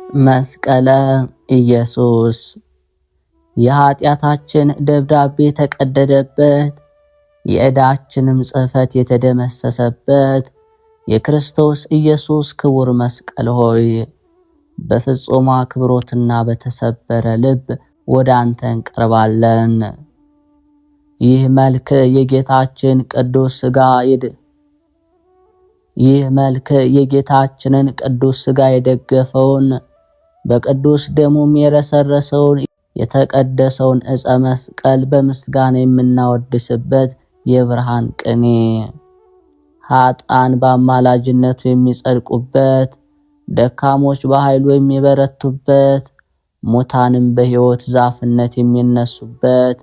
መስቀለ ኢየሱስ የኃጢአታችን ደብዳቤ የተቀደደበት የዕዳችንም ጽሕፈት የተደመሰሰበት የክርስቶስ ኢየሱስ ክቡር መስቀል ሆይ በፍጹም አክብሮትና በተሰበረ ልብ ወደ አንተ እንቀርባለን። ይህ መልክ የጌታችንን ቅዱስ ሥጋ የደገፈውን በቅዱስ ደሙም የረሰረሰውን የተቀደሰውን ዕፀ መስቀል በምስጋና የምናወድስበት የብርሃን ቅኔ፣ ኃጥአን በአማላጅነቱ የሚጸድቁበት፣ ደካሞች በኃይሉ የሚበረቱበት፣ ሙታንም በሕይወት ዛፍነት የሚነሱበት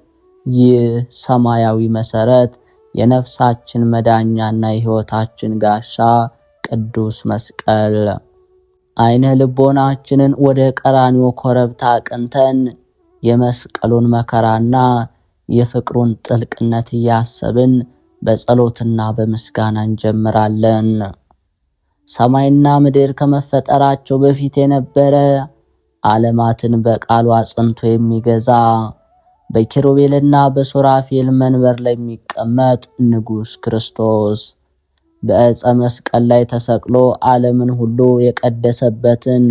ይህ ሰማያዊ መሠረት የነፍሳችን መዳኛና የሕይወታችን ጋሻ ቅዱስ መስቀል ዓይነ ልቦናችንን ወደ ቀራንዮ ኮረብታ አቅንተን የመስቀሉን መከራና የፍቅሩን ጥልቅነት እያሰብን በጸሎትና በምስጋና እንጀምራለን። ሰማይና ምድር ከመፈጠራቸው በፊት የነበረ ዓለማትን በቃሉ አጽንቶ የሚገዛ በኪሩቤልና በሱራፌል መንበር ላይ የሚቀመጥ ንጉሥ ክርስቶስ በዕፀ መስቀል ላይ ተሰቅሎ ዓለምን ሁሉ የቀደሰበትን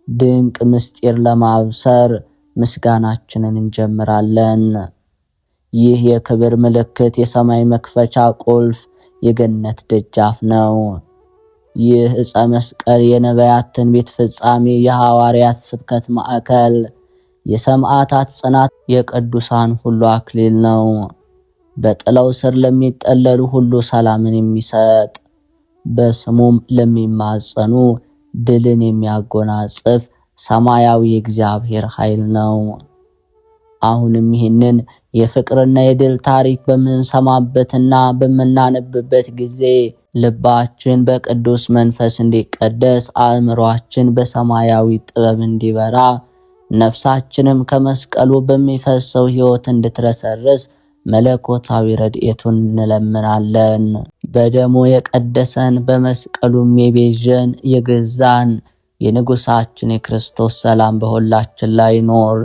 ድንቅ ምስጢር ለማብሰር ምስጋናችንን እንጀምራለን። ይህ የክብር ምልክት የሰማይ መክፈቻ ቁልፍ፣ የገነት ደጃፍ ነው። ይህ ዕፀ መስቀል የነቢያት ትንቢት ፍጻሜ፣ የሐዋርያት ስብከት ማዕከል፣ የሰማዕታት ጽናት፣ የቅዱሳን ሁሉ አክሊል ነው። በጥላው ስር ለሚጠለሉ ሁሉ ሰላምን የሚሰጥ በስሙም ለሚማጸኑ ድልን የሚያጎናጽፍ ሰማያዊ የእግዚአብሔር ኃይል ነው። አሁንም ይህንን የፍቅርና የድል ታሪክ በምንሰማበትና በምናነብበት ጊዜ ልባችን በቅዱስ መንፈስ እንዲቀደስ፣ አእምሯችን በሰማያዊ ጥበብ እንዲበራ፣ ነፍሳችንም ከመስቀሉ በሚፈሰው ሕይወት እንድትረሰርስ መለኮታዊ ረድኤቱን እንለምናለን። በደሙ የቀደሰን በመስቀሉም የቤዠን የገዛን የንጉሣችን የክርስቶስ ሰላም በሁላችን ላይ ይኖር።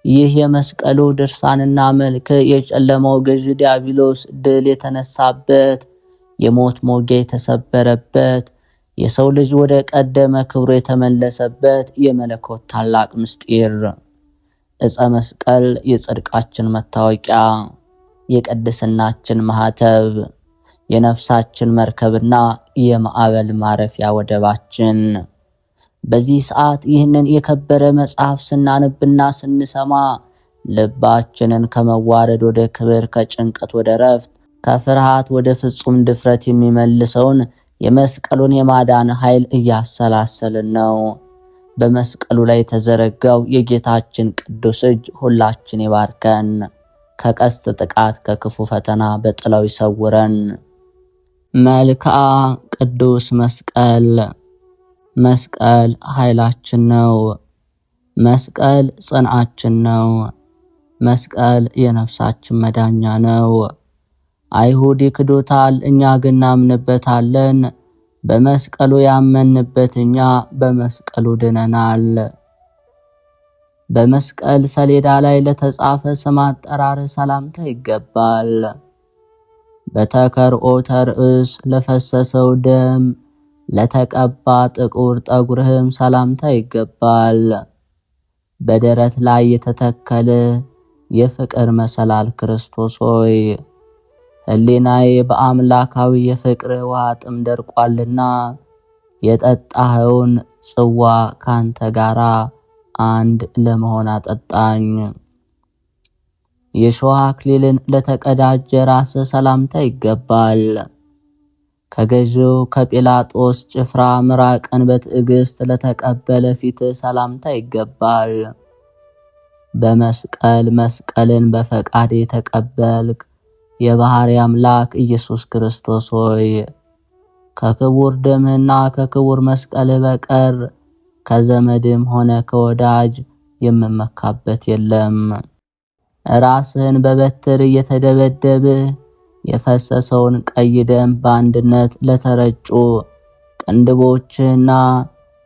ይህ የመስቀሉ ድርሳንና መልክ የጨለማው ገዥ ዲያብሎስ ድል የተነሳበት፣ የሞት ሞጊያ የተሰበረበት፣ የሰው ልጅ ወደ ቀደመ ክብሩ የተመለሰበት የመለኮት ታላቅ ምስጢር ዕፀ መስቀል የጽድቃችን መታወቂያ፣ የቅድስናችን ማኅተብ፣ የነፍሳችን መርከብና የማዕበል ማረፊያ ወደባችን። በዚህ ሰዓት ይህንን የከበረ መጽሐፍ ስናነብና ስንሰማ ልባችንን ከመዋረድ ወደ ክብር፣ ከጭንቀት ወደ ረፍት፣ ከፍርሃት ወደ ፍጹም ድፍረት የሚመልሰውን የመስቀሉን የማዳን ኃይል እያሰላሰልን ነው። በመስቀሉ ላይ የተዘረጋው የጌታችን ቅዱስ እጅ ሁላችን ይባርከን፣ ከቀስት ጥቃት፣ ከክፉ ፈተና በጥላው ይሰውረን። መልክዓ ቅዱስ መስቀል። መስቀል ኃይላችን ነው። መስቀል ጽንዓችን ነው። መስቀል የነፍሳችን መዳኛ ነው። አይሁድ ይክዱታል፣ እኛ ግን እናምንበታለን። በመስቀሉ ያመንበት እኛ በመስቀሉ ድነናል። በመስቀል ሰሌዳ ላይ ለተጻፈ ስም አጠራር ሰላምታ ይገባል። በተከርኦተ ርእስ ለፈሰሰው ደም ለተቀባ ጥቁር ጠጉርህም ሰላምታ ይገባል። በደረት ላይ የተተከለ የፍቅር መሰላል ክርስቶስ ሆይ ሕሊናዬ በአምላካዊ የፍቅር ውሃ ጥም ደርቋልና የጠጣኸውን ጽዋ ካንተ ጋራ አንድ ለመሆን አጠጣኝ። የሾህ አክሊልን ለተቀዳጀ ራስ ሰላምታ ይገባል። ከገዢው ከጲላጦስ ጭፍራ ምራቅን በትዕግስት ለተቀበለ ፊት ሰላምታ ይገባል። በመስቀል መስቀልን በፈቃድ የተቀበልክ የባህሪ አምላክ ኢየሱስ ክርስቶስ ሆይ ከክቡር ደምህና ከክቡር መስቀልህ በቀር ከዘመድም ሆነ ከወዳጅ የምመካበት የለም። ራስህን በበትር እየተደበደብህ የፈሰሰውን ቀይ ደም በአንድነት ለተረጩ ቅንድቦችህና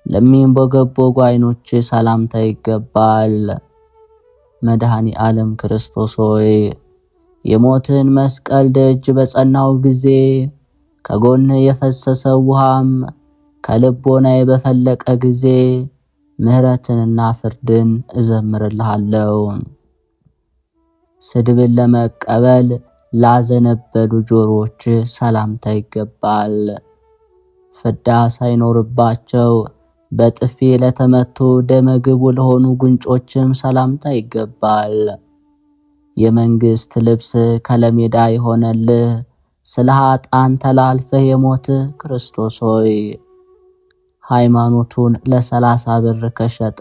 ለሚንቦገቦጉ ዓይኖች ሰላምታ ይገባል። መድኃኔ ዓለም ክርስቶስ ሆይ የሞትን መስቀል ደጅ በጸናው ጊዜ ከጎንህ የፈሰሰው ውሃም ከልቦናዬ በፈለቀ ጊዜ ምሕረትንና ፍርድን እዘምርልሃለሁ። ስድብን ለመቀበል ላዘነበሉ ጆሮዎች ሰላምታ ይገባል። ፍዳ ሳይኖርባቸው በጥፊ ለተመቱ ደመግቡ ለሆኑ ጉንጮችም ሰላምታ ይገባል። የመንግሥት ልብስ ከለሜዳ የሆነልህ ስለ ኃጥአን ተላልፈህ የሞትህ ክርስቶስ ሆይ ሃይማኖቱን ለ30 ብር ከሸጠ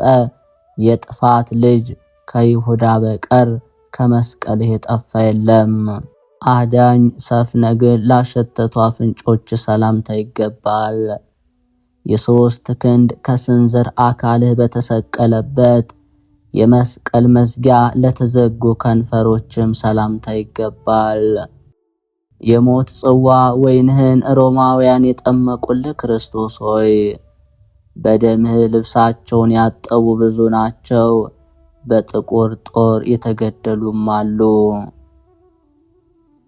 የጥፋት ልጅ ከይሁዳ በቀር ከመስቀልህ የጠፋ የለም። አዳኝ ሰፍነግን ላሸተቱ አፍንጮች ሰላምታ ይገባል። የ3 ክንድ ከስንዝር አካልህ በተሰቀለበት የመስቀል መዝጊያ ለተዘጉ ከንፈሮችም ሰላምታ ይገባል። የሞት ጽዋ ወይንህን ሮማውያን የጠመቁልህ ክርስቶስ ሆይ በደምህ ልብሳቸውን ያጠቡ ብዙ ናቸው፣ በጥቁር ጦር የተገደሉም አሉ።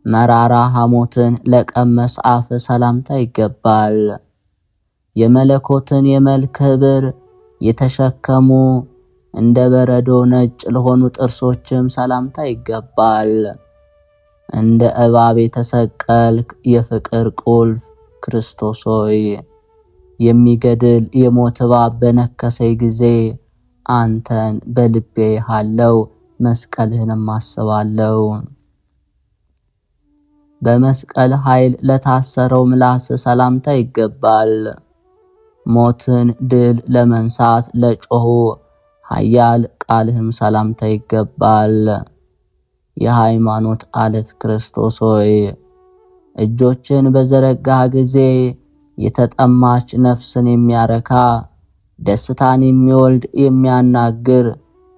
መራራ ሐሞትን ለቀመስ አፍ ሰላምታ ይገባል። የመለኮትን የመልክ ኅብር የተሸከሙ እንደ በረዶ ነጭ ለሆኑ ጥርሶችም ሰላምታ ይገባል። እንደ እባብ የተሰቀልክ የፍቅር ቁልፍ ክርስቶስ ሆይ የሚገድል የሞት እባብ በነከሰኝ ጊዜ አንተን በልቤ ሃለው መስቀልህንም አስባለሁ። በመስቀል ኃይል ለታሰረው ምላስ ሰላምታ ይገባል። ሞትን ድል ለመንሳት ለጮኹ ኃያል ቃልህም ሰላምታ ይገባል። የሃይማኖት አለት ክርስቶስ ሆይ እጆችን በዘረጋህ ጊዜ የተጠማች ነፍስን የሚያረካ ደስታን የሚወልድ የሚያናግር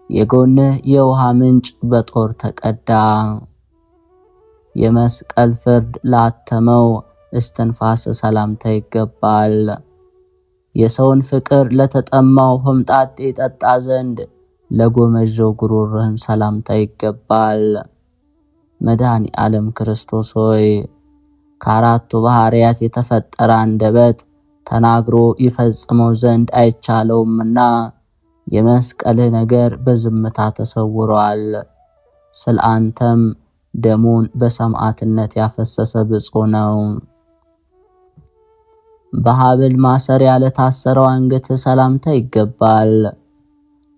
የጎንህ የውሃ ምንጭ በጦር ተቀዳ። የመስቀል ፍርድ ላተመው እስትንፋስ ሰላምታ ይገባል። የሰውን ፍቅር ለተጠማው ሆምጣጤ ጠጣ ዘንድ ለጎመጀው ጉሮሮህም ሰላምታ ይገባል። መድኃኔ ዓለም ክርስቶስ ሆይ ከአራቱ ባህርያት የተፈጠረ አንደበት ተናግሮ ይፈጽመው ዘንድ አይቻለውምና የመስቀልህ ነገር በዝምታ ተሰውሯል። ስለ አንተም ደሙን በሰማዕትነት ያፈሰሰ ብፁዕ ነው። በሐብል ማሰሪያ ለታሰረው አንገትህ ሰላምታ ይገባል።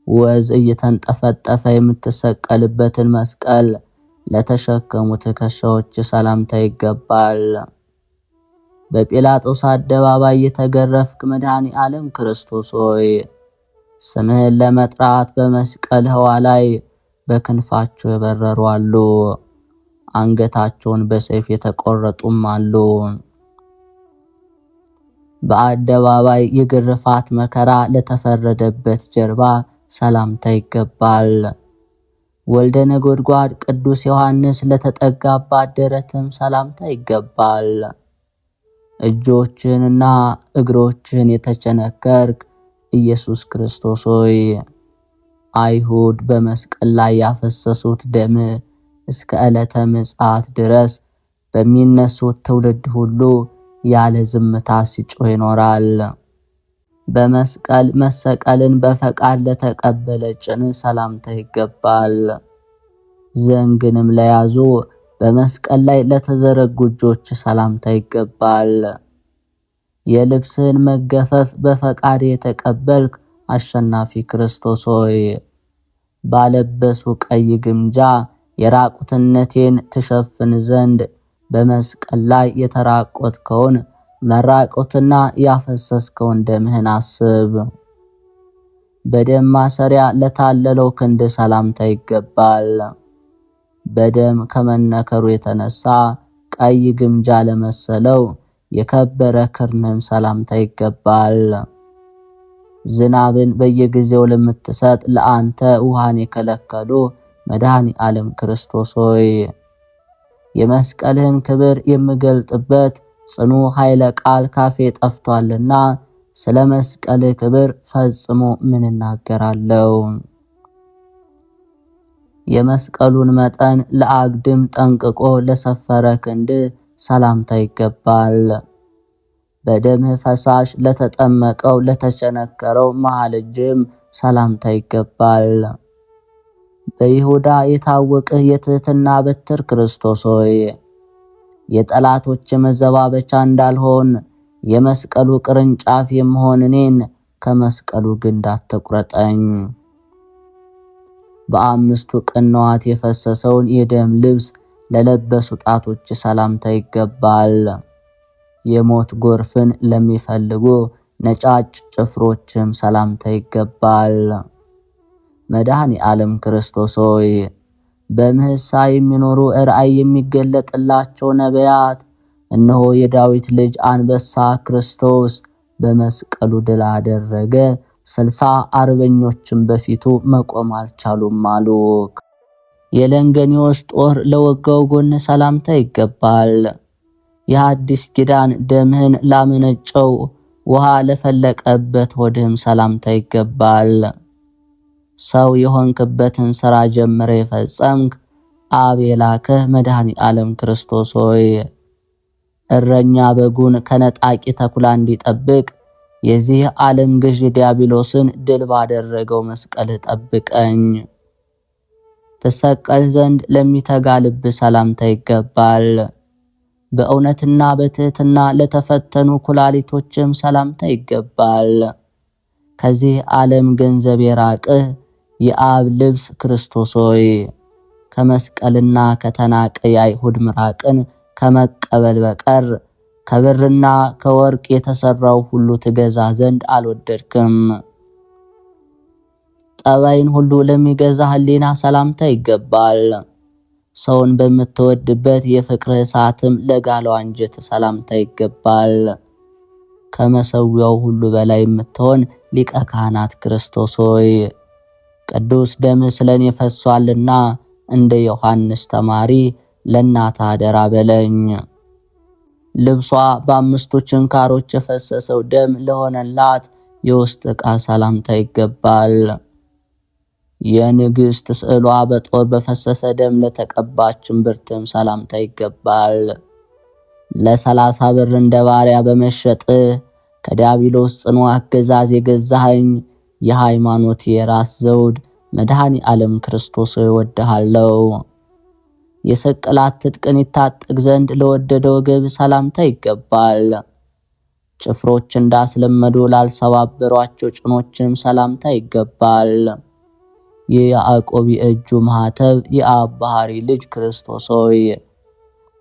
ወዝ እየተንጠፈጠፈ የምትሰቀልበትን መስቀል ለተሸከሙ ትከሻዎች ሰላምታ ይገባል። በጲላጦስ አደባባይ የተገረፍክ መድኃኔ ዓለም ክርስቶስ ሆይ ስምህን ለመጥራት በመስቀል ህዋ ላይ በክንፋቸው የበረሩ አሉ፣ አንገታቸውን በሰይፍ የተቆረጡም አሉ። በአደባባይ የግርፋት መከራ ለተፈረደበት ጀርባ ሰላምታ ይገባል። ወልደ ነጎድጓድ ቅዱስ ዮሐንስ ለተጠጋባት ደረትም ሰላምታ ይገባል። እጆችንና እግሮችን የተቸነከርክ ኢየሱስ ክርስቶስ ሆይ አይሁድ በመስቀል ላይ ያፈሰሱት ደም እስከ ዕለተ ምጽአት ድረስ በሚነሱት ትውልድ ሁሉ ያለ ዝምታ ሲጮህ ይኖራል። በመስቀል መሰቀልን በፈቃድ ለተቀበለ ጭን ሰላምታ ይገባል። ዘንግንም ለያዙ በመስቀል ላይ ለተዘረጉ እጆች ሰላምታ ይገባል። የልብስህን መገፈፍ በፈቃድ የተቀበልክ አሸናፊ ክርስቶስ ሆይ ባለበሱ ቀይ ግምጃ የራቁትነቴን ትሸፍን ዘንድ በመስቀል ላይ የተራቆትከውን መራቆትና ያፈሰስከውን ደምህን አስብ። በደም ማሰሪያ ለታለለው ክንድ ሰላምታ ይገባል። በደም ከመነከሩ የተነሳ ቀይ ግምጃ ለመሰለው የከበረ ክርንም ሰላምታ ይገባል። ዝናብን በየጊዜው ለምትሰጥ ለአንተ ውሃን የከለከሉ መድኃኔ ዓለም ክርስቶስ ሆይ የመስቀልህን ክብር የምገልጥበት ጽኑ ኃይለ ቃል ካፌ ጠፍቷልና ስለ መስቀል ክብር ፈጽሞ ምን እናገራለሁ? የመስቀሉን መጠን ለአግድም ጠንቅቆ ለሰፈረ ክንድ ሰላምታ ይገባል። በደምህ ፈሳሽ ለተጠመቀው ለተቸነከረው መሃል እጅም ሰላምታ ይገባል። በይሁዳ የታወቅህ የትህትና በትር ክርስቶስ ሆይ የጠላቶች መዘባበቻ እንዳልሆን የመስቀሉ ቅርንጫፍ የምሆን እኔን ከመስቀሉ ግንድ አትቁረጠኝ። በአምስቱ ቅንዋት የፈሰሰውን የደም ልብስ ለለበሱ ጣቶች ሰላምታ ይገባል። የሞት ጎርፍን ለሚፈልጉ ነጫጭ ጭፍሮችም ሰላምታ ይገባል። መድኃኔ ዓለም ክርስቶስ ሆይ በምህሳ የሚኖሩ ራእይ የሚገለጥላቸው ነቢያት እነሆ የዳዊት ልጅ አንበሳ ክርስቶስ በመስቀሉ ድል አደረገ፣ 60 አርበኞችም በፊቱ መቆም አልቻሉም አሉ። የለንገኒዎስ ጦር ለወጋው ጎን ሰላምታ ይገባል። የሐዲስ ኪዳን ደምህን ላመነጨው ውሃ ለፈለቀበት ሆድህም ሰላምታ ይገባል። ሰው የሆንክበትን ሥራ ጀምረ የፈጸምክ አብ የላከህ መድኃኔ ዓለም ክርስቶስ ሆይ እረኛ በጉን ከነጣቂ ተኩላ እንዲጠብቅ የዚህ ዓለም ገዥ ዲያብሎስን ድል ባደረገው መስቀል ጠብቀኝ። ተሰቀል ዘንድ ለሚተጋ ልብ ሰላምታ ይገባል። በእውነትና በትህትና ለተፈተኑ ኩላሊቶችም ሰላምታ ይገባል። ከዚህ ዓለም ገንዘብ የራቅህ የአብ ልብስ ክርስቶስ ሆይ ከመስቀልና ከተናቀ የአይሁድ ምራቅን ከመቀበል በቀር ከብርና ከወርቅ የተሰራው ሁሉ ትገዛ ዘንድ አልወደድክም። ጠባይን ሁሉ ለሚገዛ ሕሊና ሰላምታ ይገባል። ሰውን በምትወድበት የፍቅር እሳትም ለጋለው አንጀት ሰላምታ ይገባል። ከመሰዊያው ሁሉ በላይ የምትሆን ሊቀ ካህናት ክርስቶስ ሆይ ቅዱስ ደም ስለኔ ፈሷልና እንደ ዮሐንስ ተማሪ ለእናት አደራ በለኝ። ልብሷ በአምስቱ ችንካሮች የፈሰሰው ደም ለሆነላት የውስጥ ዕቃ ሰላምታ ይገባል። የንግሥት ስዕሏ በጦር በፈሰሰ ደም ለተቀባችን ብርትም ሰላምታ ይገባል። ለ30 ብር እንደ ባሪያ በመሸጥህ ከዲያብሎስ ጽኑ አገዛዝ የገዛኸኝ የሃይማኖት የራስ ዘውድ መድኃኔ ዓለም ክርስቶስ እወድሃለሁ። የስቅላት ትጥቅን ይታጠቅ ዘንድ ለወደደ ወገብ ሰላምታ ይገባል። ጭፍሮች እንዳስለመዱ ላልሰባበሯቸው ጭኖችም ሰላምታ ይገባል። የያዕቆብ የእጁ ማኅተብ የአብ ባሕሪ ልጅ ክርስቶስ ሆይ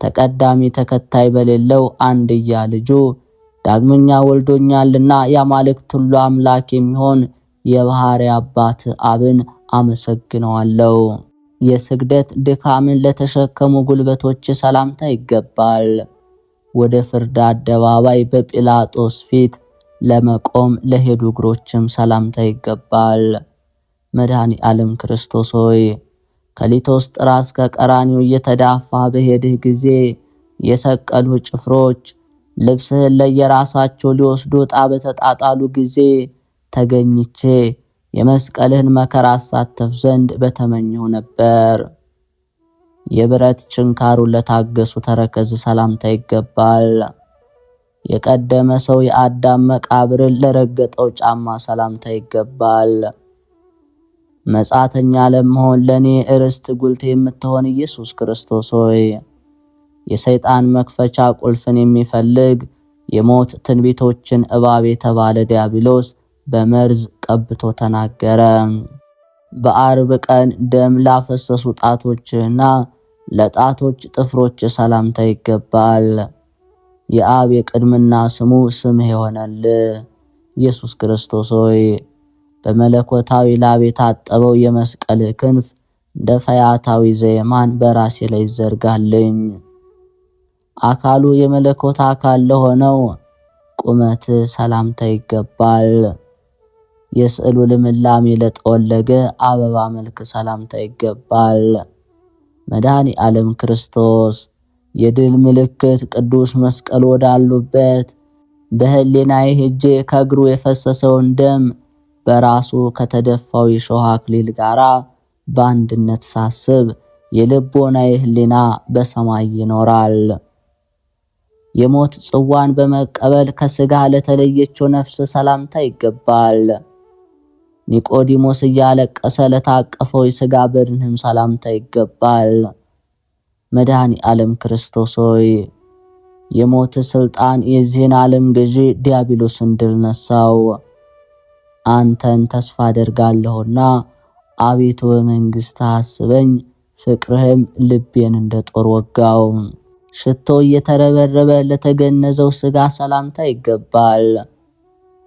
ተቀዳሚ ተከታይ በሌለው አንድያ ልጁ ዳግመኛ ወልዶኛልና የአማልክት ሁሉ አምላክ የሚሆን የባሕሪ አባት አብን አመሰግነዋለሁ። የስግደት ድካምን ለተሸከሙ ጉልበቶች ሰላምታ ይገባል። ወደ ፍርድ አደባባይ በጲላጦስ ፊት ለመቆም ለሄዱ እግሮችም ሰላምታ ይገባል። መድኃኔ ዓለም ክርስቶስ ሆይ ከሊቶስጥራ እስከ ቀራንዮ እየተዳፋ በሄድህ ጊዜ የሰቀሉ ጭፍሮች ልብስህን ለየራሳቸው ሊወስዱ ዕጣ በተጣጣሉ ጊዜ ተገኝቼ የመስቀልህን መከራ አሳተፍ ዘንድ በተመኘው ነበር። የብረት ችንካሩን ለታገሱ ተረከዝ ሰላምታ ይገባል። የቀደመ ሰው የአዳም መቃብርን ለረገጠው ጫማ ሰላምታ ይገባል። መጻተኛ ለመሆን ለኔ እርስት ጉልት የምትሆን ኢየሱስ ክርስቶስ ሆይ የሰይጣን መክፈቻ ቁልፍን የሚፈልግ የሞት ትንቢቶችን እባብ የተባለ ዲያብሎስ በመርዝ ቀብቶ ተናገረ። በአርብ ቀን ደም ላፈሰሱ ጣቶችና ለጣቶች ጥፍሮች ሰላምታ ይገባል። የአብ የቅድምና ስሙ ስምህ ይሆናል። ኢየሱስ ክርስቶስ ሆይ በመለኮታዊ ላብ የታጠበው የመስቀል ክንፍ እንደ ፈያታዊ ዘየማን በራሴ ላይ ይዘርጋልኝ። አካሉ የመለኮት አካል ለሆነው ቁመት ሰላምታ ይገባል። የስዕሉ ልምላሜ ለጠወለገ አበባ መልክ ሰላምታ ይገባል። መድኃኔ ዓለም ክርስቶስ የድል ምልክት ቅዱስ መስቀል ወዳሉበት በህሊናዬ ሄጄ ከእግሩ የፈሰሰውን ደም በራሱ ከተደፋው የሾህ አክሊል ጋራ በአንድነት ሳስብ የልቦናዬ ህሊና በሰማይ ይኖራል። የሞት ጽዋን በመቀበል ከስጋ ለተለየችው ነፍስ ሰላምታ ይገባል። ኒቆዲሞስ እያለቀሰ ለታቀፈው የስጋ በድንህም ሰላምታ ይገባል። መድኃኔ ዓለም ክርስቶስ ሆይ የሞት ስልጣን የዚህን ዓለም ገዢ ዲያብሎስን ድል ነሳው። አንተን ተስፋ አደርጋለሁና አቤቱ በመንግሥት አስበኝ፣ ፍቅርህም ልቤን እንደ ጦር ወጋው። ሽቶ እየተረበረበ ለተገነዘው ስጋ ሰላምታ ይገባል።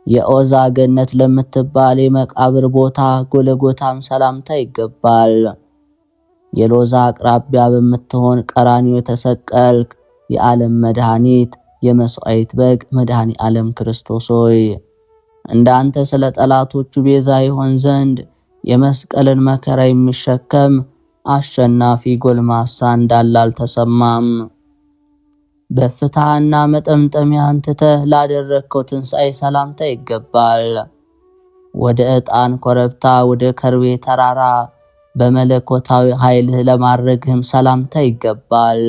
የኦዛ ገነት ለምትባል የመቃብር ቦታ ጎለጎታም ሰላምታ ይገባል። የሎዛ አቅራቢያ በምትሆን ቀራንዮ የተሰቀልክ የዓለም መድኃኒት የመስዋዕት በግ መድኃኔ ዓለም ክርስቶስ ሆይ እንዳንተ ስለ ጠላቶቹ ቤዛ ይሆን ዘንድ የመስቀልን መከራ የሚሸከም አሸናፊ ጎልማሳ እንዳለ አልተሰማም። በፍታህና መጠምጠሚያህን ትተህ ላደረግከው ትንሣኤ ሰላምታ ይገባል። ወደ ዕጣን ኮረብታ ወደ ከርቤ ተራራ በመለኮታዊ ኃይልህ ለማድረግህም ሰላምታ ይገባል።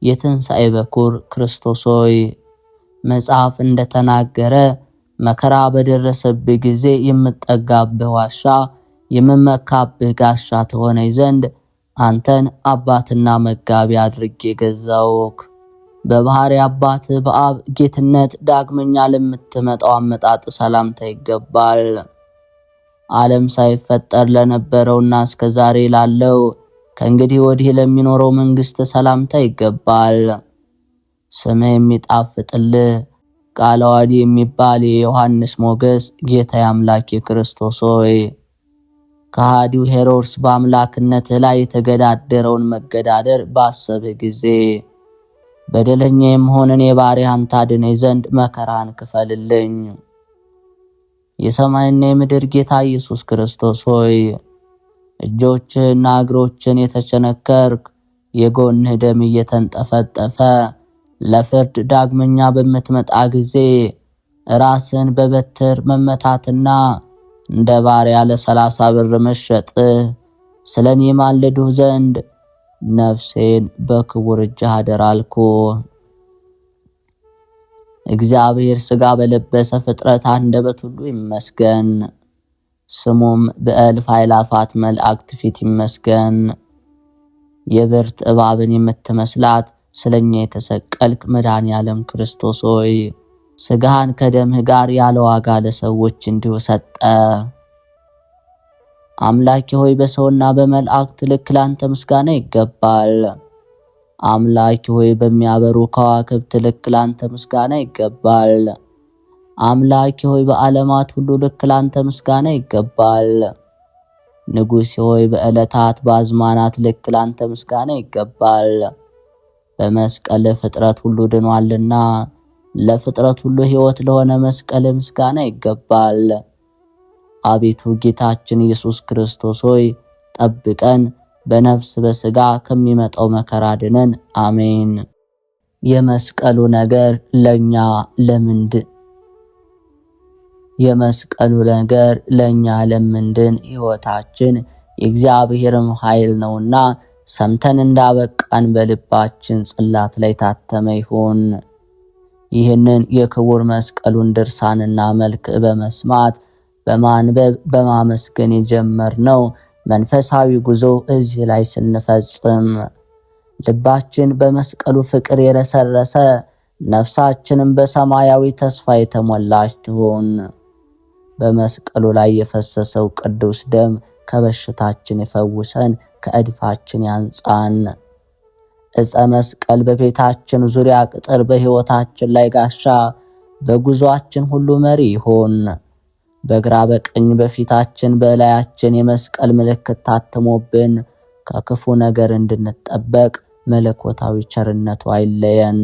የትንሣኤ በኩር ክርስቶስ ሆይ መጽሐፍ እንደተናገረ መከራ በደረሰብህ ጊዜ የምጠጋብህ ዋሻ የምመካብህ ጋሻ ትሆነኝ ዘንድ አንተን አባትና መጋቢ አድርጌ ገዛውክ። በባህሪ አባት በአብ ጌትነት ዳግመኛ ለምትመጣው አመጣጥ ሰላምታ ይገባል። ዓለም ሳይፈጠር ለነበረውና እስከዛሬ ላለው ከእንግዲህ ወዲህ ለሚኖረው መንግስት ሰላምታ ይገባል። ስምህ የሚጣፍጥልህ ቃለ ዓዋዲ የሚባል የዮሐንስ ሞገስ ጌታ አምላክ ክርስቶስ ሆይ ከሃዲው ሄሮድስ በአምላክነት ላይ የተገዳደረውን መገዳደር ባሰብህ ጊዜ በደለኛ የምሆንን የባሪያን ታድነኝ ዘንድ መከራን ክፈልልኝ። የሰማይና የምድር ጌታ ኢየሱስ ክርስቶስ ሆይ እጆችህና እግሮችን የተቸነከርክ የጎንህ ደም እየተንጠፈጠፈ ለፍርድ ዳግመኛ በምትመጣ ጊዜ ራስን በበትር መመታትና እንደ ባሪያ ለ30 ብር መሸጥህ ስለኔ ማልዱህ ዘንድ ነፍሴን በክቡር እጅህ አደራልኩ። እግዚአብሔር ሥጋ በለበሰ ፍጥረት አንደበት ሁሉ ይመስገን፣ ስሙም በእልፍ አእላፋት መላእክት ፊት ይመስገን። የብርት እባብን የምትመስላት ስለኛ የተሰቀልክ መድኃኔ ዓለም ክርስቶስ ሆይ ሥጋህን ከደምህ ጋር ያለ ዋጋ ለሰዎች እንዲሁ ሰጠ። አምላኬ ሆይ በሰውና በመላእክት ልክ ላንተ ምስጋና ይገባል። አምላኬ ሆይ በሚያበሩ ከዋክብት ልክ ላንተ ምስጋና ይገባል። አምላኬ ሆይ በዓለማት ሁሉ ልክ ላንተ ምስጋና ይገባል። ንጉሴ ሆይ በዕለታት በአዝማናት ልክ ላንተ ምስጋና ይገባል። በመስቀል ፍጥረት ሁሉ ድኗልና ለፍጥረት ሁሉ ሕይወት ለሆነ መስቀል ምስጋና ይገባል። አቤቱ ጌታችን ኢየሱስ ክርስቶስ ሆይ ጠብቀን፣ በነፍስ በሥጋ ከሚመጣው መከራ ድነን። አሜን። የመስቀሉ ነገር ለኛ ለምንድን ሕይወታችን የእግዚአብሔርም ኃይል ነውና ሰምተን እንዳበቃን በልባችን ጽላት ላይ ታተመ ይሁን። ይህንን የክቡር መስቀሉን ድርሳንና መልክ በመስማት በማንበብ በማመስገን የጀመርነው መንፈሳዊ ጉዞ እዚህ ላይ ስንፈጽም ልባችን በመስቀሉ ፍቅር የረሰረሰ ነፍሳችንም በሰማያዊ ተስፋ የተሞላች ትሁን። በመስቀሉ ላይ የፈሰሰው ቅዱስ ደም ከበሽታችን ይፈውሰን፣ ከእድፋችን ያንጻን። ዕፀ መስቀል በቤታችን ዙሪያ ቅጥር፣ በሕይወታችን ላይ ጋሻ፣ በጉዟችን ሁሉ መሪ ይሁን። በግራ በቀኝ በፊታችን በላያችን የመስቀል ምልክት ታትሞብን ከክፉ ነገር እንድንጠበቅ መለኮታዊ ቸርነቱ አይለየን።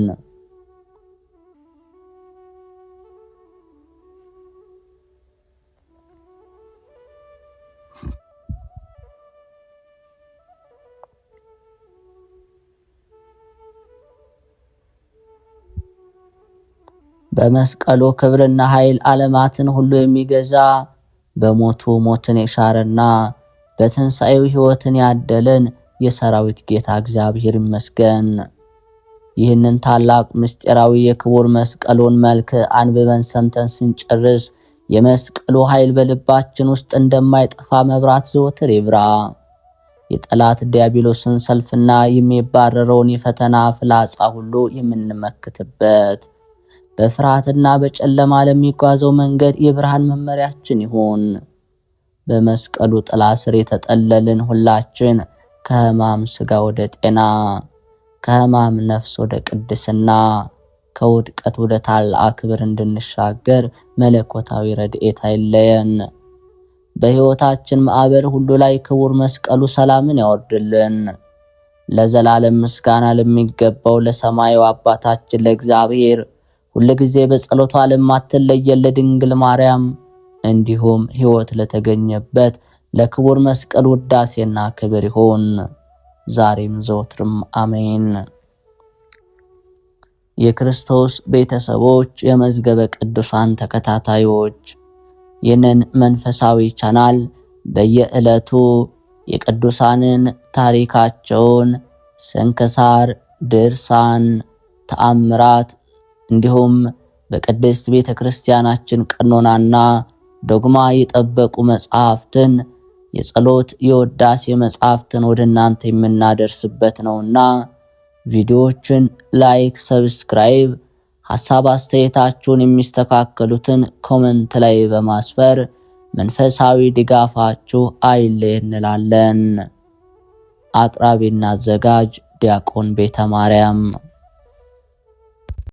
በመስቀሉ ክብርና ኃይል ዓለማትን ሁሉ የሚገዛ በሞቱ ሞትን የሻረና በትንሣኤው ሕይወትን ያደለን የሰራዊት ጌታ እግዚአብሔር ይመስገን። ይህንን ታላቅ ምስጢራዊ የክቡር መስቀሉን መልክ አንብበን ሰምተን ስንጨርስ የመስቀሉ ኃይል በልባችን ውስጥ እንደማይጠፋ መብራት ዘወትር ይብራ። የጠላት ዲያብሎስን ሰልፍና የሚባረረውን የፈተና ፍላጻ ሁሉ የምንመክትበት፣ በፍርሃትና በጨለማ ለሚጓዘው መንገድ የብርሃን መመሪያችን ይሁን። በመስቀሉ ጥላ ስር የተጠለልን ሁላችን ከሕማም ሥጋ ወደ ጤና፣ ከሕማም ነፍስ ወደ ቅድስና፣ ከውድቀት ወደ ታላቅ ክብር እንድንሻገር መለኮታዊ ረድኤት አይለየን። በሕይወታችን ማዕበል ሁሉ ላይ ክቡር መስቀሉ ሰላምን ያወርድልን። ለዘላለም ምስጋና ለሚገባው ለሰማዩ አባታችን ለእግዚአብሔር ሁልጊዜ በጸሎቷ ለማትለየን ለድንግል ማርያም እንዲሁም ሕይወት ለተገኘበት ለክቡር መስቀል ውዳሴና ክብር ይሁን ዛሬም ዘወትርም አሜን። የክርስቶስ ቤተሰቦች፣ የመዝገበ ቅዱሳን ተከታታዮች ይህንን መንፈሳዊ ቻናል በየዕለቱ የቅዱሳንን ታሪካቸውን፣ ስንክሳር፣ ድርሳን፣ ተአምራት እንዲሁም በቅድስት ቤተ ክርስቲያናችን ቀኖናና ዶግማ የጠበቁ መጽሐፍትን፣ የጸሎት የውዳሴ መጽሐፍትን ወደ እናንተ የምናደርስበት ነውና ቪዲዮዎችን ላይክ፣ ሰብስክራይብ፣ ሐሳብ አስተያየታችሁን የሚስተካከሉትን ኮሜንት ላይ በማስፈር መንፈሳዊ ድጋፋችሁ አይለየን እንላለን። አቅራቢና አዘጋጅ ዲያቆን ቤተ ማርያም